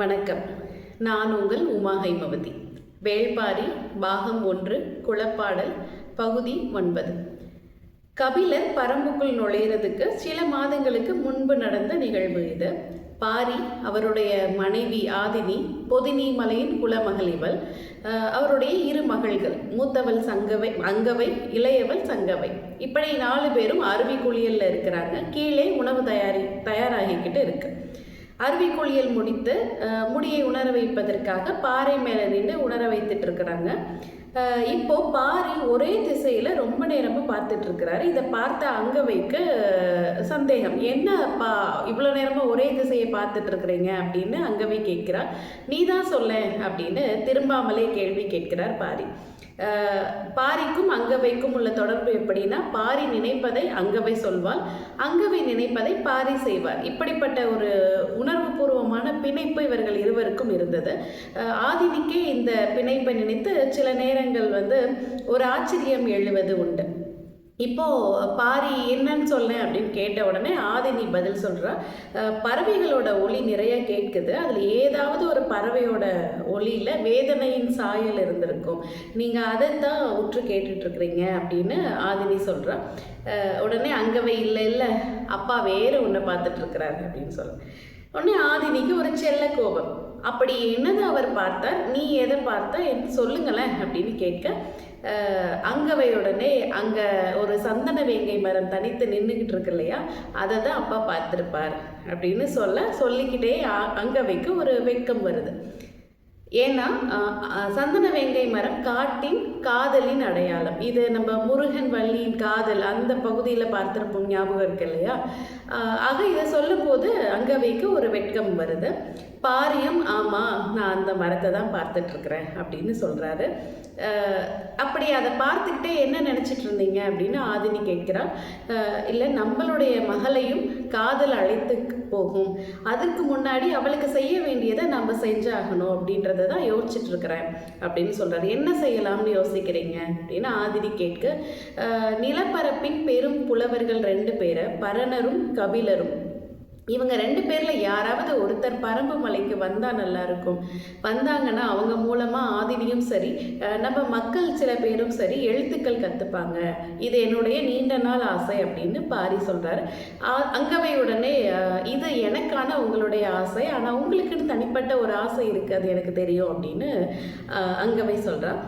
வணக்கம். நான் உங்கள் உமா ஹைமவதி. வேள்பாரி பாகம் 1 குளப்பாடல் பகுதி 9. கபிலர் பரம்புக்குள் நுழையிறதுக்கு சில மாதங்களுக்கு முன்பு நடந்த நிகழ்வு இது. பாரி அவருடைய மனைவி ஆதினி பொதினி மலையின் குலமகள் இவள். அவருடைய 2 மகள்கள், மூத்தவள் அங்கவை, இளையவள் சங்கவை. இப்படி 4 பேரும் அருவி குளியல்ல இருக்கிறாங்க. கீழே உணவு தயாராகிக்கிட்டு இருக்கு. அருவி குளியல் முடித்து முடியை உணர வைப்பதற்காக பாறை மேலே நின்று உணர வைத்துட்டு இருக்கிறாங்க. இப்போ பாரி ஒரே திசையில் ரொம்ப நேரமாக பார்த்துட்டு இருக்கிறாரு. இதை பார்த்த அங்கவைக்கு சந்தேகம், என்ன இவ்வளோ நேரமாக ஒரே திசையை பார்த்துட்டு இருக்கிறீங்க அப்படின்னு அங்கவை கேட்கிறார். நீ தான் சொல்ல அப்படின்னு திரும்பாமலே கேள்வி கேட்கிறார் பாரி. பாரிக்கும் அங்கவைக்கும் உள்ள தொடர்பு எப்படின்னா, பாரி நினைப்பதை அங்கவை சொல்வாள், அங்கவை நினைப்பதை பாரி செய்வார். இப்படிப்பட்ட ஒரு உணர்வுபூர்வமான பிணைப்பு இவர்கள் இருவருக்கும் இருந்தது. ஆதினிக்கே இந்த பிணைப்பை நினைத்து சில நேரங்கள் ஒரு ஆச்சரியம் எழுவது உண்டு. இப்போ பாரி என்னன்னு சொல்ல அப்படின்னு கேட்ட உடனே ஆதினி பதில் சொல்றா, பறவைகளோட ஒலி நிறைய கேட்குது, அதில் ஏதாவது ஒரு பறவையோட ஒலியில வேதனையின் சாயல் இருந்திருக்கும், நீங்க அதைத்தான் உற்று கேட்டுட்டு இருக்கிறீங்க அப்படின்னு ஆதினி சொல்றா. உடனே அங்கவை இல்லை அப்பா வேற ஒன்றை பார்த்துட்டு இருக்கிறாரு அப்படின்னு சொல்ல உடனே ஆதினிக்கு ஒரு செல்ல கோபம். அப்படி என்னது அவர் பார்த்தார், நீ எதை பார்த்தா என்ன சொல்லுங்களேன் அப்படின்னு கேட்க, அங்கவையுடனே அங்கே ஒரு சந்தன வேங்கை மரம் தனித்து நின்றுக்கிட்டு இருக்கு இல்லையா, அதை தான் அப்பா பார்த்துருப்பார் அப்படின்னு சொல்லிக்கிட்டே அங்கவைக்கு ஒரு வெட்கம் வருது. ஏன்னா சந்தன வேங்கை மரம் காட்டின் காதலின் அடையாளம். இது நம்ம முருகன் வள்ளியின் காதல் அந்த பகுதியில் பார்த்துருப்போம், ஞாபகம் இருக்கு இல்லையா. ஆக இதை சொல்லும் போது அங்கவைக்கு ஒரு வெட்கம் வருது. பாரியம் ஆமாம் நான் அந்த மரத்தை தான் பார்த்துட்ருக்குறேன் அப்படின்னு சொல்கிறாரு. அப்படி அதை பார்த்துக்கிட்டே என்ன நினச்சிட்டு இருந்தீங்க அப்படின்னு ஆதினி கேட்குறா. இல்லை, நம்மளுடைய மகளையும் காதல் அழைத்து போகும், அதுக்கு முன்னாடி அவளுக்கு செய்ய வேண்டியதை நம்ம செஞ்சாகணும் அப்படின்றத தான் யோசிச்சுட்டு இருக்கிறேன் அப்படின்னு சொல்கிறாரு. என்ன செய்யலாம்னு யோசிக்கிறீங்க அப்படின்னு ஆதினி கேட்க, நிலப்பரப்பின் பெரும் புலவர்கள் 2 பேரை, பரணரும் கபிலரும், இவங்க 2 பேரில் யாராவது ஒருத்தர் பரம்பு மலைக்கு வந்தால் நல்லாயிருக்கும். வந்தாங்கன்னா அவங்க மூலமாக ஆதினியும் சரி, நம்ம மக்கள் சில பேரும் சரி எழுத்துக்கள் கற்றுப்பாங்க. இது என்னுடைய நீண்ட நாள் ஆசை அப்படின்னு பாரி சொல்கிறார். அங்கவை உடனே, இது எனக்கான உங்களுடைய ஆசை, ஆனால் உங்களுக்குன்னு தனிப்பட்ட ஒரு ஆசை இருக்குது, அது எனக்கு தெரியும் அப்படின்னு அங்கவை சொல்கிறார்.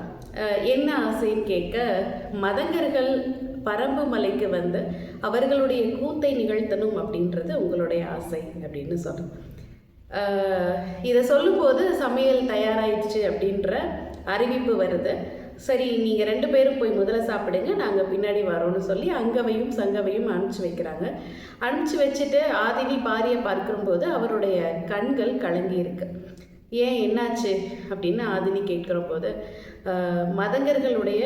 என்ன ஆசைன்னு கேட்க, மதங்கர்கள் பரம்பு மலைக்கு அவர்களுடைய கூத்தை நிகழ்த்தணும் அப்படின்றது உங்களுடைய ஆசை அப்படின்னு சொல்கிறேன். இதை சொல்லும்போது சமையல் தயாராகிடுச்சு அப்படின்ற அறிவிப்பு வருது. சரி, நீங்கள் 2 பேரும் போய் முதல்ல சாப்பிடுங்க, நாங்கள் பின்னாடி வரோன்னு சொல்லி அங்கவையும் சங்கவையும் அனுப்பிச்சி வைக்கிறாங்க. அனுப்பிச்சி வச்சுட்டு ஆதினி பாரியை பார்க்கும்போது அவருடைய கண்கள் கலங்கி இருக்கு. ஏன், என்னாச்சு அப்படின்னு ஆதினி கேட்குற போது, மதங்கர்களுடைய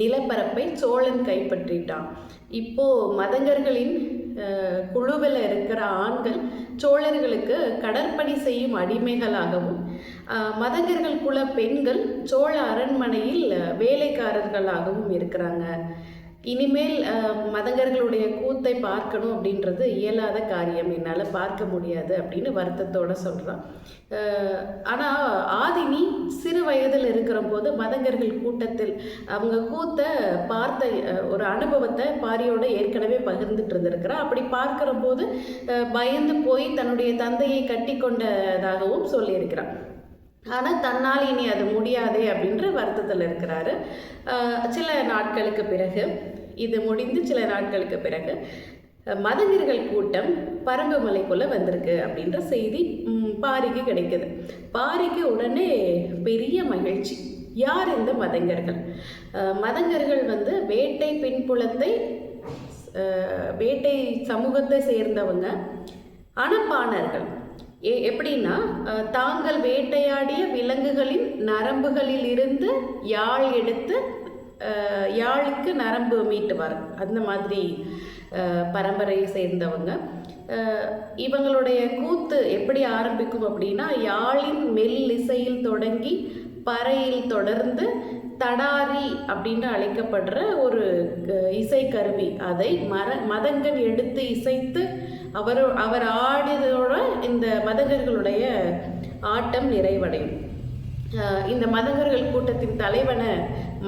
நிலப்பரப்பை சோழன் கைப்பற்றிட்டான். இப்போது மதங்கர்களின் குழுவில் இருக்கிற ஆண்கள் சோழர்களுக்கு கடற்பணி செய்யும் அடிமைகளாகவும், மதங்கர்கள் குல பெண்கள் சோழ அரண்மனையில் வேலைக்காரர்களாகவும் இருக்கிறாங்க. இனிமேல் மதங்கர்களுடைய கூத்தை பார்க்கணும் அப்படின்றது இயலாத காரியம், என்னால் பார்க்க முடியாது அப்படின்னு வருத்தத்தோடு சொல்கிறான். ஆனால் ஆதினி சிறு வயதில் இருக்கிற போது மதங்கர்கள் கூட்டத்தில் அவங்க கூத்தை பார்த்த ஒரு அனுபவத்தை பாரியோட ஏற்கனவே பகிர்ந்துட்டு இருந்திருக்கிறா. அப்படி பார்க்குற போது பயந்து போய் தன்னுடைய தந்தையை கட்டி கொண்டதாகவும் சொல்லியிருக்கிறான். ஆனால் தன்னால் இனி அது முடியாதே அப்படின்ற வருத்தத்தில் இருக்கிறாரு. சில நாட்களுக்கு பிறகு, இது முடிந்து சில நாட்களுக்கு பிறகு மதங்கர்கள் கூட்டம் பரம்பு மலைக்குள்ளே வந்திருக்கு அப்படின்ற செய்தி பாரிக்கு கிடைக்குது. பாரிக்கு உடனே பெரிய மகிழ்ச்சி. யார் இந்த மதங்கர்கள்? மதங்கர்கள் வேட்டை பின்புலத்தை, வேட்டை சமூகத்தை சேர்ந்தவங்க, அனப்பாணர்கள். எப்படின்னா, தாங்கள் வேட்டையாடிய விலங்குகளின் நரம்புகளில் இருந்து யாழ் எடுத்து யாழுக்கு நரம்பு மீட்டுவார், அந்த மாதிரி பரம்பரையை சேர்ந்தவங்க. இவங்களுடைய கூத்து எப்படி ஆரம்பிக்கும் அப்படின்னா, யாழின் மெல்லிசையில் தொடங்கி பறையில் தொடர்ந்து தடாரி அப்படின்னு அழைக்கப்படுற ஒரு இசைக்கருவி, அதை மதங்கன் எடுத்து இசைத்து அவர் ஆடியதோட இந்த மதங்கர்களுடைய ஆட்டம் நிறைவடையும். இந்த மதங்கர்கள் கூட்டத்தின் தலைவனை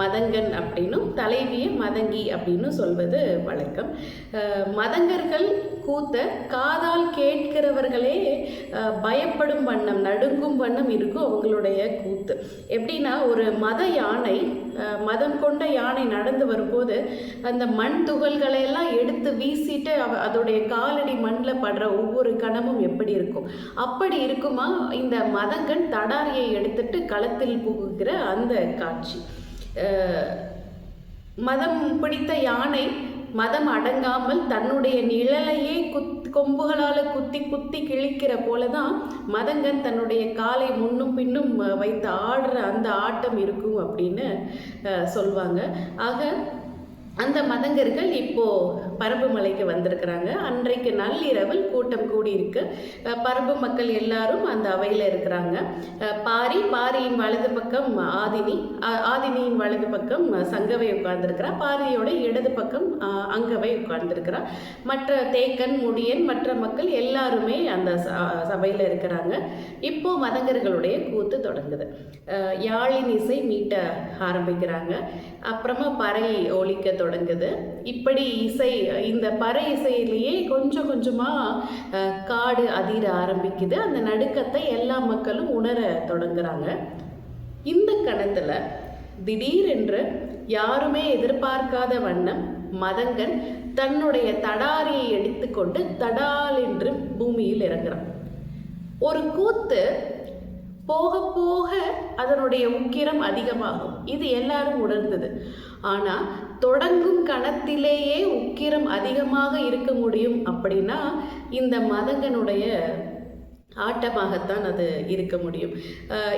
மதங்கன் அப்படின்னும் தலைவிய மதங்கி அப்படின்னு சொல்வது வழக்கம். மதங்கர்கள் கூத்த காதால் கேட்கிறவர்களே பயப்படும் வண்ணம், நடுங்கும் வண்ணம் இருக்கும் அவங்களுடைய கூத்து. எப்படின்னா, ஒரு மத யானை, மதம் கொண்ட யானை நடந்து வரும்போது அந்த மண் துகள்களை எல்லாம் எடுத்து வீசிட்டு அதோடைய காலடி மண்ணில் படுற ஒவ்வொரு கணமும் எப்படி இருக்கும், அப்படி இருக்குமா இந்த மதங்கன் தடாரியை எடுத்துட்டு களத்தில் புகுகிற அந்த காட்சி. மதம் பிடித்த யானை மதம் அடங்காமல் தன்னுடைய நிழலையே கொம்புகளால் குத்தி குத்தி கிழிக்கிற போலதான் மதங்கன் தன்னுடைய காலை முன்னும் பின்னும் வைத்து ஆடுற அந்த ஆட்டம் இருக்கும் அப்படின்னு சொல்வாங்க. ஆக அந்த மதங்கர்கள் இப்போ பரம்பு மலைக்கு வந்திருக்கிறாங்க. அன்றைக்கு நள்ளிரவில் கூட்டம் கூடியிருக்கு. பரம்பு மக்கள் எல்லாரும் அந்த அவையில் இருக்கிறாங்க. பாரியின் வலது பக்கம் ஆதினியின் வலது பக்கம் சங்கவை உட்கார்ந்துருக்கிறா. பாரியோட இடது பக்கம் அங்கவை உட்கார்ந்துருக்கிறா. மற்ற தேக்கன், முடியன், மற்ற மக்கள் எல்லாருமே அந்த சபையில் இருக்கிறாங்க. இப்போ மதங்கர்களுடைய கூத்து தொடங்குது. யாழின் இசை மீட்ட ஆரம்பிக்கிறாங்க. அப்புறமா பறை ஒலிக்க தொடங்குது. இப்படி இசை, இந்த பறை இசையிலேயே கொஞ்சம் கொஞ்சமாக காடு அதிர ஆரம்பிக்குது. அந்த நடுக்கத்தை எல்லா மக்களும் உணர தொடங்குறாங்க. இந்த கணத்தில் திடீரென்று யாருமே எதிர்பார்க்காத வண்ணம் மதங்கன் தன்னுடைய தடாரியை எடுத்துக்கொண்டு தடால் என்று பூமியில் இறங்குறான். ஒரு கூத்து போக போக அதனுடைய உக்கிரம் அதிகமாகும். இது எல்லாரும் உணர்ந்தது. ஆனால் தொடங்கும் கணத்திலேயே உக்கிரம் அதிகமாக இருக்க முடியும் அப்படின்னா இந்த மதங்கனுடைய ஆட்டமாகத்தான் அது இருக்க முடியும்.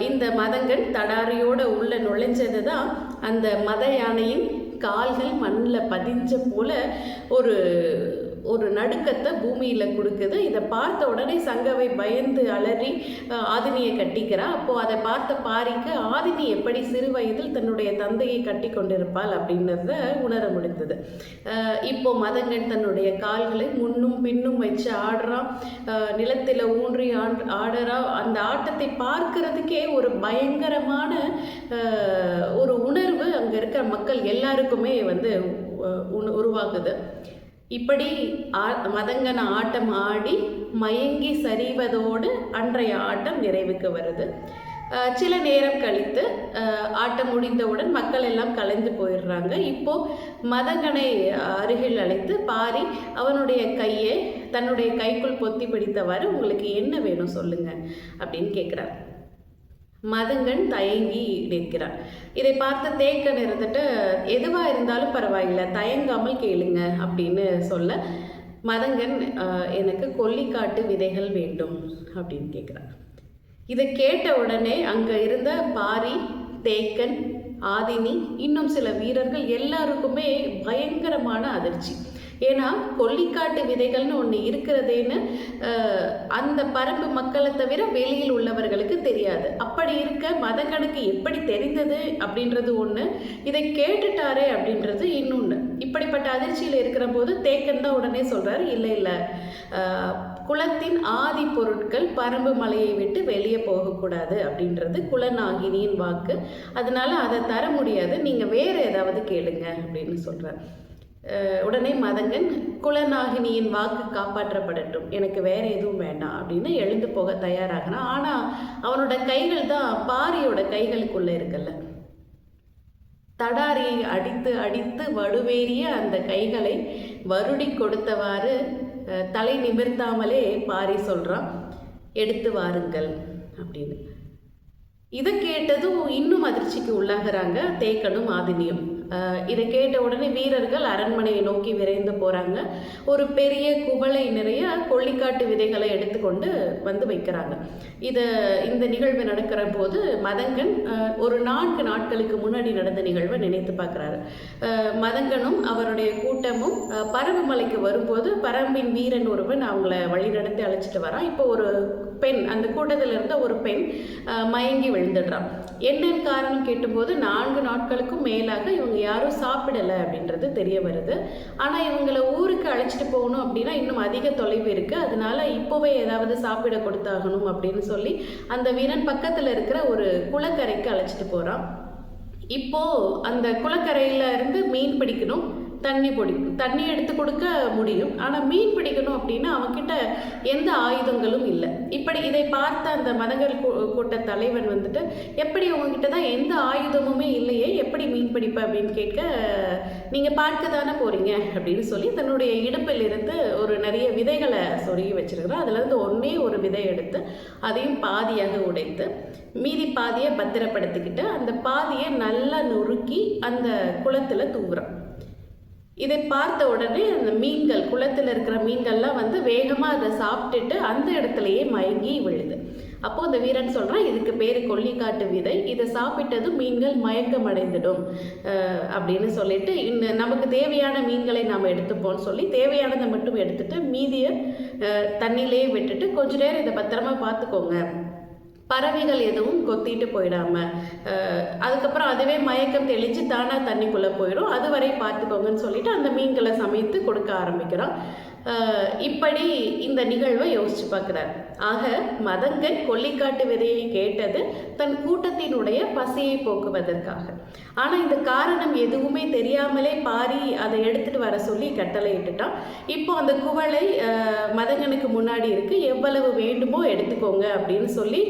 இந்த மதங்கன் தடாரியோட உள்ள நுழைஞ்சது தான் அந்த மத யானையின் கால்கள் மண்ணில் பதிஞ்ச போல ஒரு நடுக்கத்தை பூமியில் கொடுக்குது. இதை பார்த்த உடனே சங்கவை பயந்து அலறி ஆதினியை கட்டிக்கிறா. அப்போது அதை பார்த்த பாரிக்கு ஆதினி எப்படி சிறு வயதில் தன்னுடைய தந்தையை கட்டி கொண்டிருப்பாள் அப்படின்றத உணர முடிந்தது. இப்போ மதங்கன் தன்னுடைய கால்களை முன்னும் பின்னும் வச்சு ஆடுறான். நிலத்தில் ஊன்றி ஆடுறா. அந்த ஆட்டத்தை பார்க்கறதுக்கே ஒரு பயங்கரமான ஒரு உணர்வு அங்கே இருக்கிற மக்கள் எல்லாருக்குமே உருவாகுது. இப்படி மதங்கன ஆட்டம் ஆடி மயங்கி சரிவதோடு அன்றைய ஆட்டம் நிறைவுக்கு வருது. சில நேரம் கழித்து ஆட்டம் முடிந்தவுடன் மக்கள் எல்லாம் கலைந்து போயிடுறாங்க. இப்போ மதங்கனை அருகில் அழைத்து பாரி அவனுடைய கையை தன்னுடைய கைக்குள் பொத்தி பிடித்தவாறு உங்களுக்கு என்ன வேணும் சொல்லுங்க அப்படின்னு கேட்குறார். மதங்கன் தயங்கி நிற்கிறார். இதை பார்த்த தேக்கன் இருந்துட்டு எதுவாக இருந்தாலும் பரவாயில்லை, தயங்காமல் கேளுங்க அப்படின்னு சொல்ல மதங்கன் எனக்கு கொல்லிக்காட்டு விதைகள் வேண்டும் அப்படின்னு கேட்குறார். இதை கேட்ட உடனே அங்கே இருந்த பாரி, தேக்கன், ஆதினி, இன்னும் சில வீரர்கள் எல்லாருக்குமே பயங்கரமான அதிர்ச்சி. ஏன்னா கொல்லிக்காட்டு விதைகள்னு ஒன்று இருக்கிறதேன்னு அந்த பரம்பு மக்களை தவிர வெளியில் உள்ளவர்களுக்கு தெரியாது. அப்படி இருக்க மதங்கனுக்கு எப்படி தெரிந்தது அப்படின்றது ஒன்று, இதை கேட்டுட்டாரே அப்படின்றது இன்னொன்று. இப்படிப்பட்ட அதிர்ச்சியில் இருக்கிற போது தேக்கன் தான் உடனே சொல்கிறார், இல்லை குலத்தின் ஆதி பொருட்கள் பரம்பு மலையை விட்டு வெளியே போகக்கூடாது அப்படின்றது குலநாகினியின் வாக்கு. அதனால அதை தர முடியாது, நீங்கள் வேறு ஏதாவது கேளுங்க அப்படின்னு சொல்கிறார். உடனே மதங்கன் குலநாகினியின் வாக்கு காப்பாற்றப்படட்டும், எனக்கு வேற எதுவும் வேண்டாம் அப்படின்னு எழுந்து போக தயாராகிறான். ஆனால் அவனோட கைகள் தான் பாரியோட கைகளுக்குள்ளே இருக்குல்ல. தடாரியை அடித்து அடித்து வடுவேறிய அந்த கைகளை வருடி கொடுத்தவாறு தலை நிமிர்த்தாமலே பாரி சொல்கிறான், எடுத்து வாருங்கள் அப்படின்னு. இதை கேட்டதும் இன்னும் அதிர்ச்சிக்கு உள்ளாகிறாங்க தேக்கனும் ஆதினியும். இதை கேட்ட உடனே வீரர்கள் அரண்மனையை நோக்கி விரைந்து போகிறாங்க. ஒரு பெரிய குவளை நிறைய கொல்லிக்காட்டு விதைகளை எடுத்துக்கொண்டு வந்து வைக்கிறாங்க. இந்த நிகழ்வு நடக்கிற போது மதங்கன் ஒரு 4 நாட்களுக்கு முன்னாடி நடந்த நிகழ்வை நினைத்து பார்க்குறாரு. மதங்கனும் அவருடைய கூட்டமும் பரம்பு மலைக்கு வரும்போது பரம்பின் வீரன் ஒருவன் அவங்கள வழிநடத்தி அழைச்சிட்டு வரான். இப்போ ஒரு பெண், அந்த கூட்டத்தில் இருந்த ஒரு பெண் மயங்கி விழுந்துடுறான். என்னன்னு காரணம் கேட்டும்போது 4 நாட்களுக்கும் மேலாக இவங்க இவங்க யாரும் சாப்பிடலை அப்படின்றது தெரிய வருது. ஆனால் இவங்களை ஊருக்கு அழைச்சிட்டு போகணும் அப்படின்னா இன்னும் அதிக தொலைவு இருக்குது. அதனால இப்போவே ஏதாவது சாப்பிட கொடுத்தாகணும் அப்படின்னு சொல்லி அந்த வீரன் பக்கத்தில் இருக்கிற ஒரு குளக்கரைக்கு அழைச்சிட்டு போகிறான். இப்போது அந்த குளக்கரையில் இருந்து மீன் பிடிக்கணும், தண்ணி எடுத்து கொடுக்க முடியும். ஆனால் மீன் பிடிக்கணும் அப்படின்னா அவன்கிட்ட எந்த ஆயுதங்களும் இல்லை. இதை பார்த்த அந்த மதங்கள் கூட்ட தலைவன் வந்துட்டு, எப்படி உங்ககிட்ட தான் எந்த ஆயுதமுமே இல்லையே, எப்படி மீன் பிடிப்ப அப்படின்னு கேட்க, நீங்கள் பார்க்க தானே போகிறீங்க அப்படின்னு சொல்லி தன்னுடைய இடுப்பில் இருந்து ஒரு நிறைய விதைகளை சொருகி வச்சிருக்கிறான். அதுலேருந்து ஒன்றே ஒரு விதை எடுத்து அதையும் பாதியாக உடைத்து மீதி பாதியை பத்திரப்படுத்திக்கிட்டு அந்த பாதியை நல்லா நொறுக்கி அந்த குளத்தில் தூவுறான். இதை பார்த்த உடனே அந்த மீன்கள், குளத்தில் இருக்கிற மீன்கள்லாம் வந்து வேகமாக அதை சாப்பிட்டுட்டு அந்த இடத்துலையே மயங்கி விழுது. அப்போது அந்த வீரன் சொல்கிறான், இதுக்கு பேர் கொல்லிக்காட்டு விதை, இதை சாப்பிட்டதும் மீன்கள் மயக்கம் அடைந்துடும் அப்படின்னு சொல்லிட்டு, நமக்கு தேவையான மீன்களை நாம் எடுத்துப்போம்னு சொல்லி தேவையானதை மட்டும் எடுத்துட்டு மீதியை தண்ணியிலே விட்டுட்டு கொஞ்ச நேரம் இதை பத்திரமா பார்த்துக்கோங்க, பறவைகள் எதுவும் கொத்திட்டு போயிடாம, அதுக்கப்புறம் அதுவே மயக்கம் தெளிஞ்சு தானாக தண்ணிக்குள்ளே போயிடும், அதுவரை பார்த்துக்கோங்கன்னு சொல்லிட்டு அந்த மீன்களை சமைத்து கொடுக்க ஆரம்பிக்கிறான். இப்படி இந்த நிகழ்வை யோசிச்சு பார்க்குறார். ஆக மதங்கன் கொல்லிக்காட்டு விதையை கேட்டது தன் கூட்டத்தினுடைய பசியை போக்குவதற்காக. ஆனால் இந்த காரணம் எதுவுமே தெரியாமலே பாரி அதை எடுத்துட்டு வர சொல்லி கட்டளை இட்டுட்டான். இப்போ அந்த குவளை மதங்கனுக்கு முன்னாடி இருக்கு, எவ்வளவு வேண்டுமோ எடுத்துக்கோங்க அப்படின்னு சொல்லி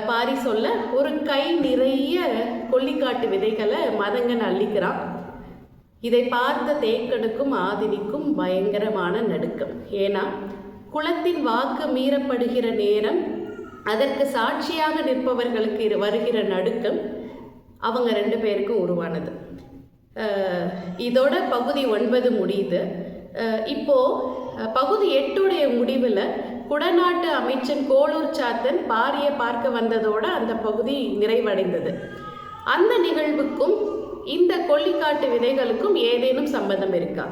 பாரி சொல்ல ஒரு கை நிறைய கொல்லிக்காட்டு விதைகளை மதங்கன் அள்ளிக்கிறான். இதை பார்த்த தேக்கனுக்கும் ஆதினிக்கும் பயங்கரமான நடுக்கம். ஏன்னா குலத்தின் வாக்கு மீறப்படுகிற நேரம், அதற்கு சாட்சியாக நிற்பவர்களுக்கு வருகிற நடுக்கம் அவங்க 2 பேருக்கும் உருவானது. இதோட பகுதி 9 முடியுது. இப்போது பகுதி 8 முடிவில் குடநாட்டு அமைச்சன் கோளூர் சாத்தன் பாரியை பார்க்க வந்ததோட அந்த பகுதி நிறைவடைந்தது. அந்த நிகழ்வுக்கும் இந்த கொல்லிக்காட்டு விதைகளுக்கும் ஏதேனும் சம்பந்தம் இருக்கா?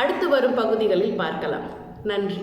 அடுத்து வரும் பகுதிகளில் பார்க்கலாம். நன்றி.